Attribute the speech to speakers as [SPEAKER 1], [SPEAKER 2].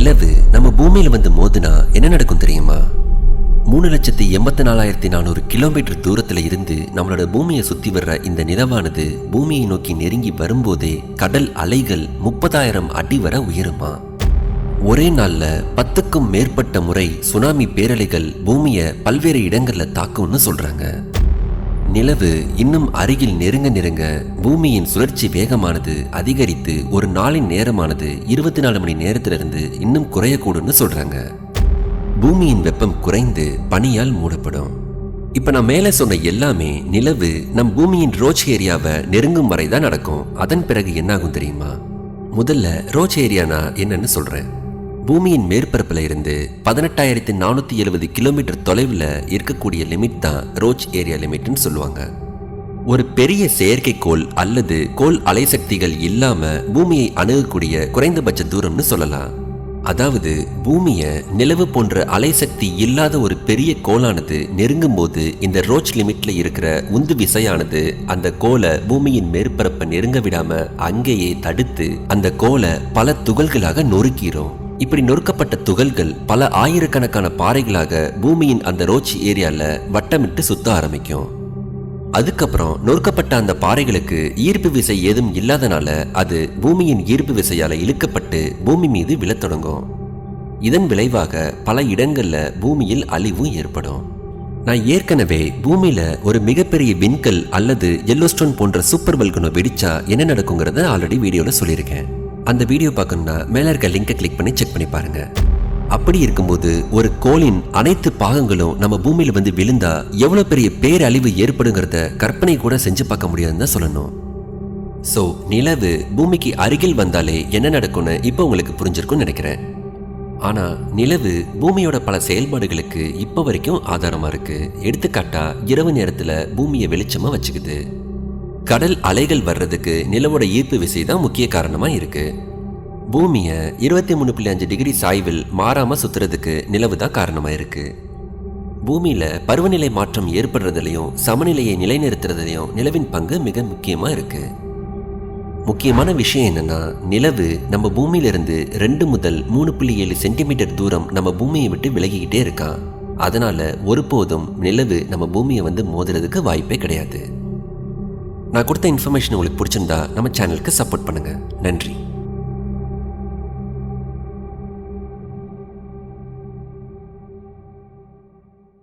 [SPEAKER 1] நிலவு நம்ம பூமியில வந்து மோதுனா என்ன நடக்கும் தெரியுமா? 3,84,400 கிலோமீட்டர் தூரத்துல இருந்து நம்மளோட பூமியை சுத்தி வர்ற இந்த நிலவானது பூமியை நோக்கி நெருங்கி வரும்போதே கடல் அலைகள் 30,000 அடி வரை உயருமா. ஒரே நாள்ல 10க்கும் மேற்பட்ட முறை சுனாமி பேரலைகள் பூமியை பல்வேறு இடங்கள்ல தாக்கும்னு சொல்றாங்க. நிலவு இன்னும் அருகில் நெருங்க நெருங்க பூமியின் சுழற்சி வேகமானது அதிகரித்து ஒரு நாளின் நேரமானது 24 மணி நேரத்திலிருந்து இன்னும் குறையக்கூடும்னு சொல்றாங்க. பூமியின் வெப்பம் குறைந்து பனியால் மூடப்படும். இப்ப நான் மேலே சொன்ன எல்லாமே நிலவு நம் பூமியின் ரோச் ஏரியாவை நெருங்கும் வரை தான் நடக்கும். அதன் பிறகு என்ன ஆகும் தெரியுமா? முதல்ல ரோச் ஏரியானா என்னன்னு சொல்றேன். பூமியின் மேற்பரப்புல இருந்து 18,470 கிலோமீட்டர் தொலைவில் இருக்கக்கூடிய லிமிட் தான் ரோச் ஏரியா லிமிட்னு சொல்லுவாங்க. ஒரு பெரிய செயற்கைக்கோள் அல்லது கோள் அலைசக்திகள் இல்லாம பூமியை அணுகக்கூடிய குறைந்தபட்ச தூரம்னு சொல்லலாம். அதாவது பூமியை நிலவு போன்ற அலைசக்தி இல்லாத ஒரு பெரிய கோளானது நெருங்கும் போது இந்த ரோச் லிமிட்ல இருக்கிற உந்து விசையானது அந்த கோளை பூமியின் மேற்பரப்பை நெருங்க விடாம அங்கேயே தடுத்து அந்த கோளை பல துகள்களாக நொறுக்கிறோம். இப்படி நொறுக்கப்பட்ட துகள்கள் பல ஆயிரக்கணக்கான பாறைகளாக பூமியின் அந்த ரோச் ஏரியால வட்டமிட்டு சுத்த ஆரம்பிக்கும். அதுக்கப்புறம் நொறுக்கப்பட்ட அந்த பாறைகளுக்கு ஈர்ப்பு விசை ஏதும் இல்லாதனால அது பூமியின் ஈர்ப்பு விசையால இழுக்கப்பட்டு பூமி மீது விழத் தொடங்கும். இதன் விளைவாக பல இடங்கள்ல பூமியில் அழிவும் ஏற்படும். நான் ஏற்கனவே பூமியில ஒரு மிகப்பெரிய விண்கல் அல்லது எல்லோஸ்டோன் போன்ற சூப்பர் வல்கனோ வெடிச்சா என்ன நடக்குங்கிறத ஆல்ரெடி வீடியோல சொல்லியிருக்கேன். அந்த வீடியோ பார்க்கணும்னா மேல இருக்க லிங்கை கிளிக் பண்ணி செக் பண்ணி பாருங்க. அப்படி இருக்கும்போது ஒரு கோளின் அனைத்து பாகங்களும் நம்ம பூமியில வந்து விழுந்தா எவ்வளவு பெரிய பேரழிவு ஏற்படுங்கிறத கற்பனை கூட செஞ்சு பார்க்க முடியாதுன்னு தான் சொல்லணும். சோ நிலவு பூமிக்கு அருகில் வந்தாலே என்ன நடக்கும்னு இப்போ உங்களுக்கு புரிஞ்சிருக்கும்னு நினைக்கிறேன். ஆனா நிலவு பூமியோட பல செயல்பாடுகளுக்கு இப்போ வரைக்கும் ஆதாரமா இருக்கு. எடுத்துக்காட்டா இரவு நேரத்துல பூமியை வெளிச்சமா வச்சுக்குது. கடல் அலைகள் வர்றதுக்கு நிலவோட ஈர்ப்பு விசை தான் முக்கிய காரணமா இருக்கு. பூமியை 23.5 டிகிரி சாய்வில் மாறாம சுத்துறதுக்கு நிலவு தான் காரணமா இருக்கு. பூமியில பருவநிலை மாற்றம் ஏற்படுறதுலையும் சமநிலையை நிலைநிறுத்துறதுலையும் நிலவின் பங்கு மிக முக்கியமா இருக்கு. முக்கியமான விஷயம் என்னன்னா, நிலவு நம்ம பூமியிலிருந்து 2 முதல் 3.7 சென்டிமீட்டர் தூரம் நம்ம பூமியை விட்டு விலகிக்கிட்டே இருக்கான். அதனால ஒருபோதும் நிலவு நம்ம பூமியை வந்து மோதுறதுக்கு வாய்ப்பே கிடையாது. நான் கொடுத்த இன்ஃபர்மேஷன் உங்களுக்கு பிடிச்சிருந்தா நம்ம சேனலுக்கு சப்போர்ட் பண்ணுங்க. நன்றி.